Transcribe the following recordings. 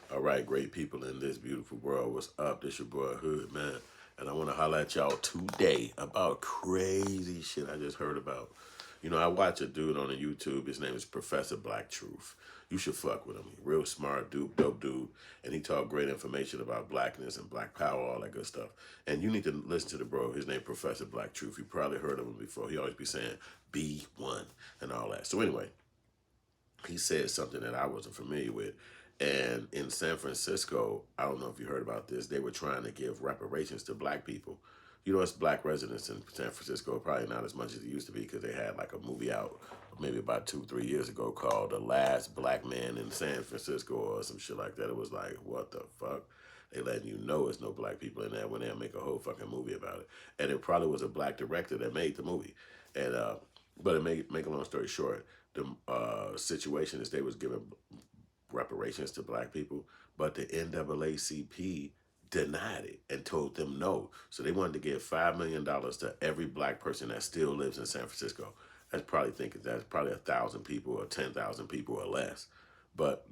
All right, great people in this beautiful world. What's up? This your boy Hood, man. And I want to holler at y'all today about crazy shit I just heard about. You know, I watch a dude on the YouTube. His name is Professor Black Truth. You should fuck with him. Real smart dude, dope dude. And he talk great information about blackness and black power, all that good stuff. And you need to listen to the bro. His name Professor Black Truth. You probably heard of him before. He always be saying B1 and all that. So anyway, he said something that I wasn't familiar with. And in San Francisco, I don't know if you heard about this, they were trying to give reparations to black people. You know, it's black residents in San Francisco, probably not as much as it used to be because they had like a movie out maybe about 2, 3 years ago called The Last Black Man in San Francisco or some shit like that. It was like, what the fuck? They letting you know there's no black people in there when they make a whole fucking movie about it. And it probably was a black director that made the movie. And but it make a long story short, the situation is they was giving reparations to black people, but the NAACP denied it and told them no. So they wanted to give $5 million to every black person that still lives in San Francisco. That's probably 1,000 people or 10,000 people or less. But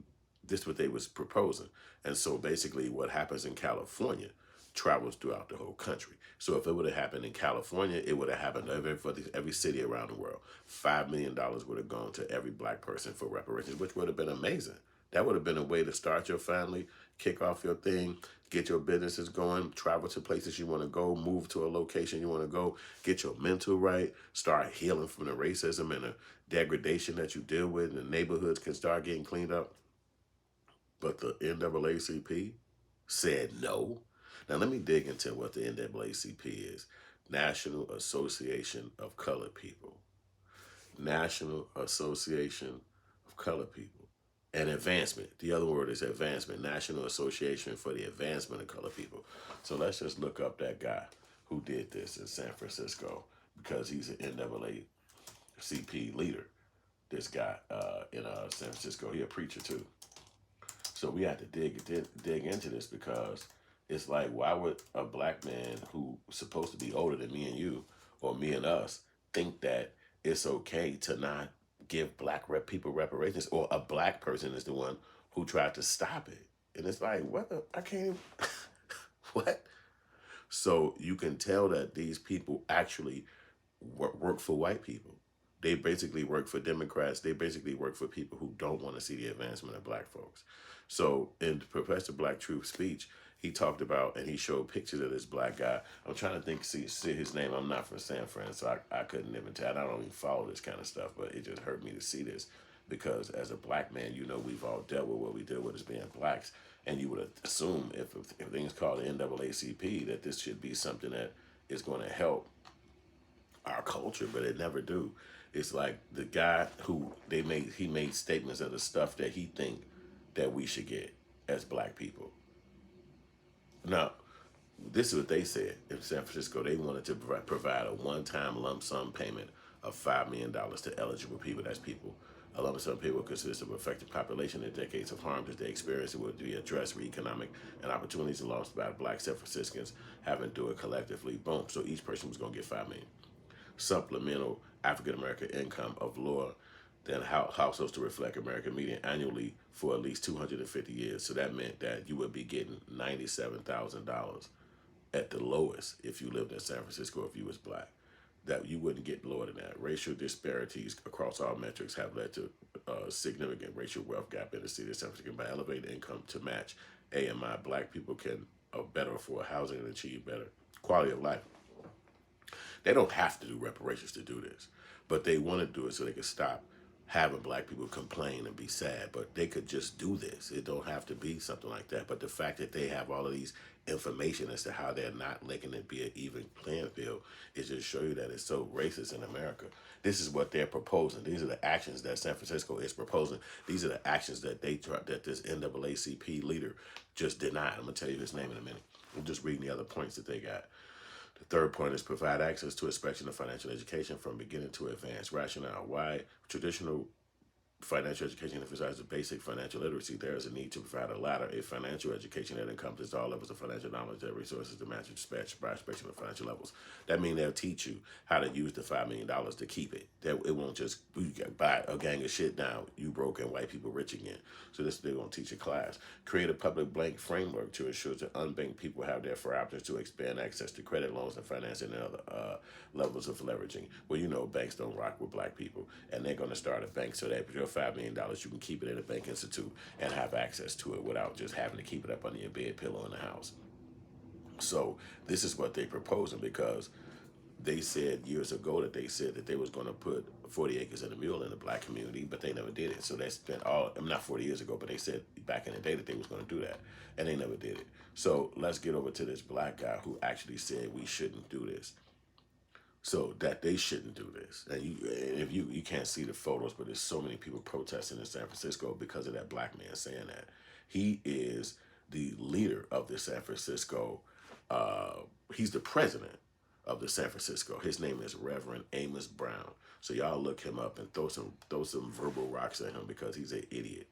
this is what they was proposing. And so basically what happens in California travels throughout the whole country. So if it would have happened in California, it would have happened for every city around the world. $5 million would have gone to every black person for reparations, which would have been amazing. That would have been a way to start your family, kick off your thing, get your businesses going, travel to places you want to go, move to a location you want to go, get your mental right, start healing from the racism and the degradation that you deal with, and the neighborhoods can start getting cleaned up. But the NAACP said no. Now let me dig into what the NAACP is. National Association of Colored People. National Association of Colored People. And advancement. The other word is advancement. National Association for the Advancement of Colored People. So let's just look up that guy who did this in San Francisco because he's an NAACP leader. This guy in San Francisco, he a preacher too. So we had to dig into this because it's like, why would a black man who's supposed to be older than me and you, or me and us, think that it's okay to not give people reparations, or a black person is the one who tried to stop it? And it's like, I can't even, what? So you can tell that these people actually work for white people. They basically work for Democrats. They basically work for people who don't want to see the advancement of black folks. So in Professor Black Truth's speech, he talked about, and he showed pictures of this black guy. I'm trying to see his name. I'm not from San Fran, so I couldn't even tell. I don't even follow this kind of stuff, but it just hurt me to see this because as a black man, you know, we've all dealt with what we deal with as being blacks. And you would assume if things called the NAACP that this should be something that is going to help our culture, but it never do. It's like the guy who he made statements of the stuff that he think that we should get as black people. Now, this is what they said in San Francisco. They wanted to provide a one-time lump sum payment of $5 million to eligible people. That's people. A lump sum payment will consist of affected population and decades of harm that they experience. It would be addressed for economic and opportunities lost by black San Franciscans having to do it collectively. Boom. So each person was going to get $5 million. Supplemental African American income of lower than households to reflect American median annually for at least 250 years. So that meant that you would be getting $97,000 at the lowest if you lived in San Francisco if you was black. That you wouldn't get lower than that. Racial disparities across all metrics have led to a significant racial wealth gap in the city of San Francisco. By elevating income to match AMI, black people can better afford housing and achieve better quality of life. They don't have to do reparations to do this, but they want to do it so they can stop having black people complain and be sad. But they could just do this. It don't have to be something like that. But the fact that they have all of these information as to how they're not making it be an even playing field is just show you that it's so racist in America. This is what they're proposing. These are the actions that San Francisco is proposing. These are the actions that that this NAACP leader just denied. I'm gonna tell you his name in a minute. I'm just reading the other points that they got. The third point is provide access to inspection of financial education from beginning to advanced. Rationale: why traditional Financial education emphasizes basic financial literacy. There is a need to provide a ladder, a financial education that encompasses all levels of financial knowledge and resources to match aspiration of financial levels. That means they'll teach you how to use the $5 million to keep it. That it won't just you buy a gang of shit now. You broke and white people rich again. So this they're gonna teach a class. Create a public blank framework to ensure that unbanked people have therefore options to expand access to credit, loans, and financing and other levels of leveraging. Well, you know banks don't rock with black people, and they're gonna start a bank so that your $5 million you can keep it in a bank institute and have access to it without just having to keep it up under your bed pillow in the house. So this is what they're proposing because they said years ago that they said that they was going to put 40 acres and a mule in the black community, but they never did it. So they spent not 40 years ago, but they said back in the day that they was going to do that, and they never did it. So let's get over to this black guy who actually said we shouldn't do this. So that they shouldn't do this. And if you can't see the photos, but there's so many people protesting in San Francisco because of that black man saying that. He is the leader of the San Francisco, he's the president of the San Francisco. His name is Reverend Amos Brown. So y'all look him up and throw some verbal rocks at him because he's an idiot.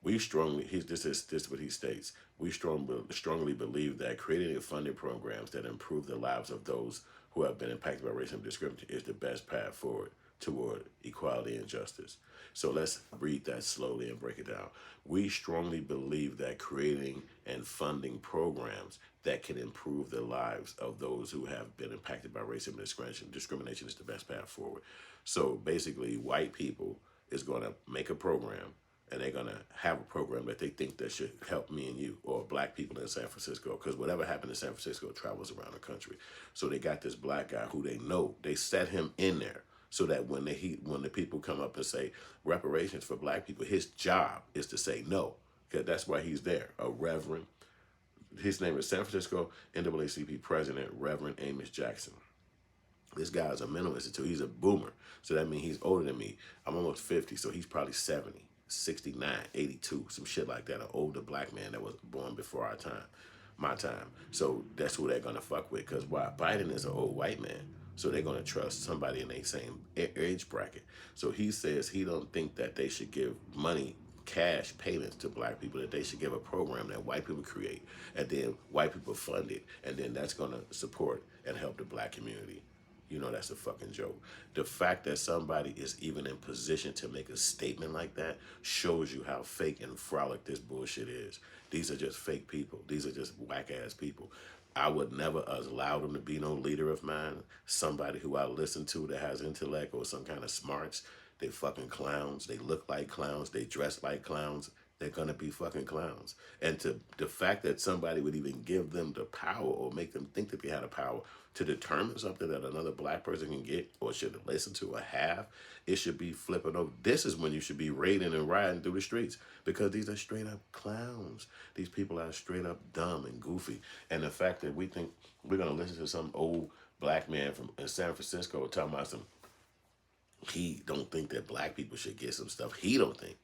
This is what he states. We strongly believe that creating funding programs that improve the lives of those who have been impacted by racism and discrimination is the best path forward toward equality and justice. So let's read that slowly and break it down. We strongly believe that creating and funding programs that can improve the lives of those who have been impacted by racism and discrimination is the best path forward. So basically, white people is going to make a program, and they're going to have a program that they think that should help me and you, or black people in San Francisco, because whatever happened in San Francisco travels around the country. So they got this black guy who they know, they set him in there so that when the people come up and say reparations for black people, his job is to say no, because that's why he's there. A reverend, his name is San Francisco NAACP President, Reverend Amos Jackson. This guy is a mental institute. He's a boomer. So that means he's older than me. I'm almost 50, so he's probably 70. 69, 82, some shit like that, an older black man that was born before our time, my time. So that's who they're going to fuck with, because why? Biden is an old white man, so they're going to trust somebody in their same age bracket. So he says he don't think that they should give money, cash payments to black people, that they should give a program that white people create, and then white people fund it, and then that's going to support and help the black community. You know that's a fucking joke. The fact that somebody is even in position to make a statement like that shows you how fake and frolic this bullshit is. These are just fake people. These are just whack-ass people. I would never allow them to be no leader of mine. Somebody who I listen to that has intellect or some kind of smarts. They fucking clowns. They look like clowns. They dress like clowns. They're gonna be fucking clowns. And the fact that somebody would even give them the power or make them think that they had a power to determine something that another black person can get or should listen to or have, it should be flipping over. This is when you should be raiding and riding through the streets, because these are straight up clowns. These people are straight up dumb and goofy. And the fact that we think we're gonna listen to some old black man from San Francisco talking about he don't think that black people should get some stuff. He don't think.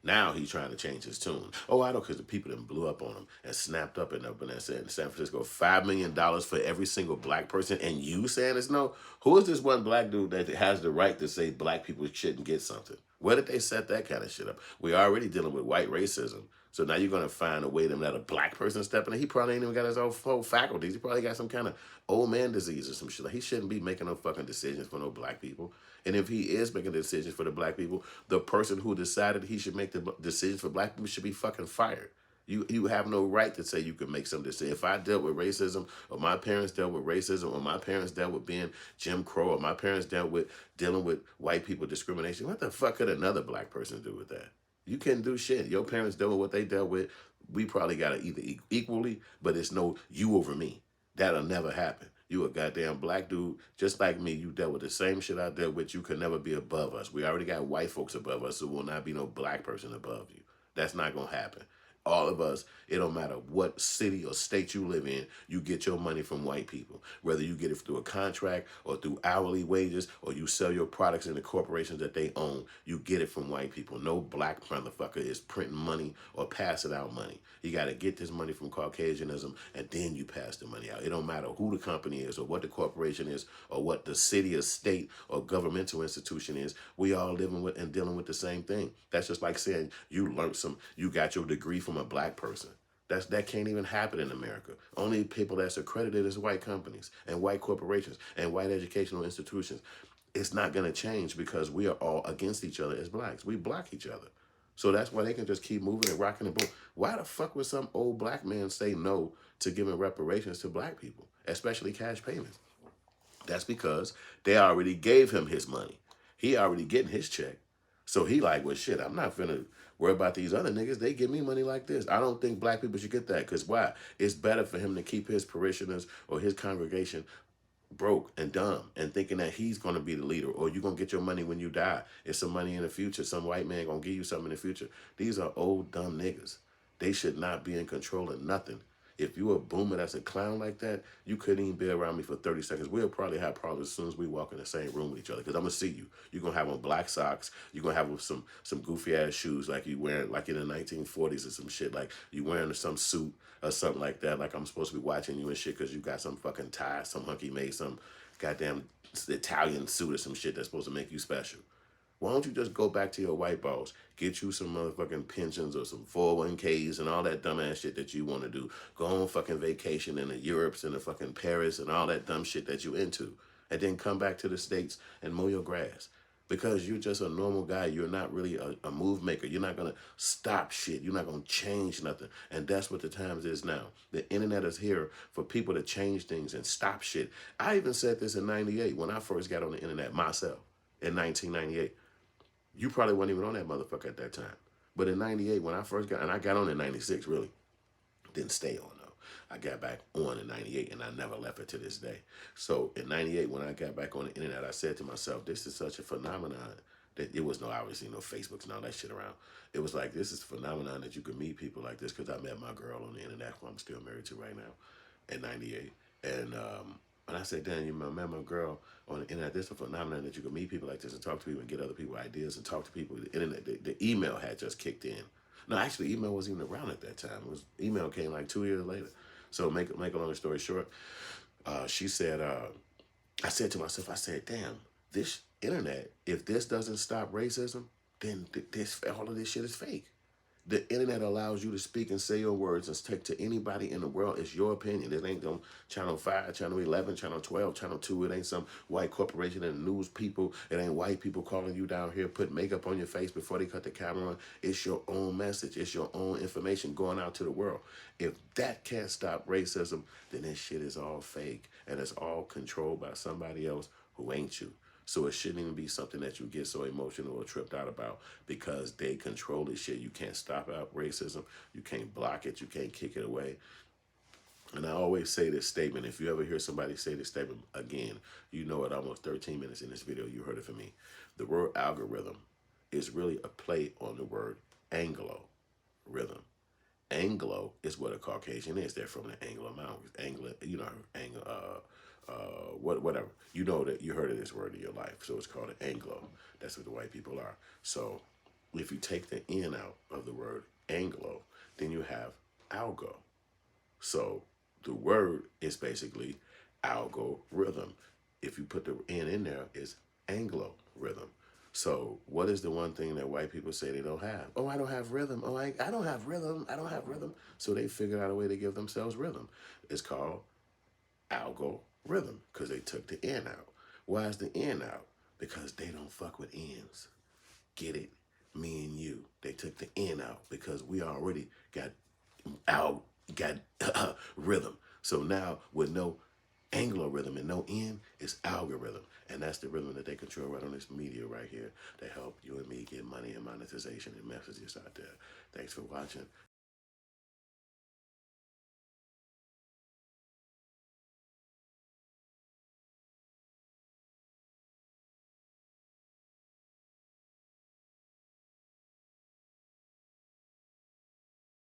Now he's trying to change his tune. Oh, I know, because the people that blew up on him and snapped up and said in San Francisco, $5 million for every single black person, and you saying it's no? Who is this one black dude that has the right to say black people shouldn't get something? Where did they set that kind of shit up? We're already dealing with white racism. So now you're going to find a way to let a black person step in. He probably ain't even got his own full faculties. He probably got some kind of old man disease or some shit. He shouldn't be making no fucking decisions for no black people. And if he is making decisions for the black people, the person who decided he should make the decisions for black people should be fucking fired. You have no right to say you can make some decision. If I dealt with racism, or my parents dealt with racism, or my parents dealt with being Jim Crow, or my parents dealt with dealing with white people discrimination, what the fuck could another black person do with that? You can't do shit. Your parents dealt with what they dealt with. We probably got to either equally, but it's no you over me. That'll never happen. You a goddamn black dude, just like me. You dealt with the same shit I dealt with. You could never be above us. We already got white folks above us, so will not be no black person above you. That's not going to happen. All of us, it don't matter what city or state you live in, you get your money from white people. Whether you get it through a contract or through hourly wages or you sell your products in the corporations that they own, you get it from white people. No black motherfucker is printing money or passing out money. You got to get this money from Caucasianism and then you pass the money out. It don't matter who the company is or what the corporation is or what the city or state or governmental institution is. We all living with and dealing with the same thing. That's just like saying you got your degree from a black person. That can't even happen in America. Only people that's accredited is white companies and white corporations and white educational institutions. It's not going to change because we are all against each other as blacks. We block each other. So that's why they can just keep moving and rocking and boom. Why the fuck would some old black man say no to giving reparations to black people, especially cash payments? That's because they already gave him his money. He already getting his check. So he like, well, shit, I'm not finna worry about these other niggas. They give me money like this. I don't think black people should get that. Because why? It's better for him to keep his parishioners or his congregation broke and dumb and thinking that he's going to be the leader or you're going to get your money when you die. It's some money in the future. Some white man going to give you something in the future. These are old, dumb niggas. They should not be in control of nothing. If you a boomer that's a clown like that, you couldn't even be around me for 30 seconds. We'll probably have problems as soon as we walk in the same room with each other because I'm going to see you. You're going to have on black socks. You're going to have some goofy-ass shoes like you wearing like in the 1940s or some shit. Like you wearing some suit or something like that. Like I'm supposed to be watching you and shit because you got some fucking tie, some hunky made some goddamn Italian suit or some shit that's supposed to make you special. Why don't you just go back to your white boss, get you some motherfucking pensions or some 401ks and all that dumbass shit that you want to do. Go on fucking vacation in the Europes and the fucking Paris and all that dumb shit that you into. And then come back to the States and mow your grass. Because you're just a normal guy. You're not really a move maker. You're not going to stop shit. You're not going to change nothing. And that's what the times is now. The internet is here for people to change things and stop shit. I even said this in 98 when I first got on the internet myself in 1998. You probably weren't even on that motherfucker at that time. But in 98, when I first got, and I got on in 96, really. Didn't stay on, though. I got back on in 98, and I never left it to this day. So in 98, when I got back on the internet, I said to myself, this is such a phenomenon that it was obviously no Facebooks and all that shit around. It was like, this is a phenomenon that you can meet people like this because I met my girl on the internet, who I'm still married to right now, in 98. And I said, damn, you met my girl on the internet. This is a phenomenon that you can meet people like this and talk to people and get other people ideas and talk to people. The internet, the email had just kicked in. No, actually, email wasn't even around at that time. Email came like 2 years later. So make a long story short, she said, I said to myself, I said, damn, this internet, if this doesn't stop racism, then all of this shit is fake. The internet allows you to speak and say your words and take to anybody in the world. It's your opinion. It ain't on Channel 5, Channel 11, Channel 12, Channel 2. It ain't some white corporation and news people. It ain't white people calling you down here, put makeup on your face before they cut the camera on. It's your own message. It's your own information going out to the world. If that can't stop racism, then this shit is all fake. And it's all controlled by somebody else who ain't you. So it shouldn't even be something that you get so emotional or tripped out about because they control this shit. You can't stop out racism. You can't block it. You can't kick it away. And I always say this statement. If you ever hear somebody say this statement again, you know it almost 13 minutes in this video. You heard it from me. The word algorithm is really a play on the word Anglo rhythm. Anglo is what a Caucasian is. They're from the Anglo Mountains. Whatever. You know that you heard of this word in your life. So it's called an Anglo. That's what the white people are. So if you take the N out of the word Anglo, then you have algo. So the word is basically algorithm. If you put the N in there, it's Anglo rhythm. So what is the one thing that white people say they don't have? Oh, I don't have rhythm. Oh, I don't have rhythm. I don't have rhythm. So they figured out a way to give themselves rhythm. It's called algorithm because they took the N out. Why is the N out? Because they don't fuck with N's. Get it? Me and you. They took the N out because we already got rhythm. So now with no Anglo rhythm and no N, it's algorithm. And that's the rhythm that they control right on this media right here to help you and me get money and monetization and messages out there. Thanks for watching.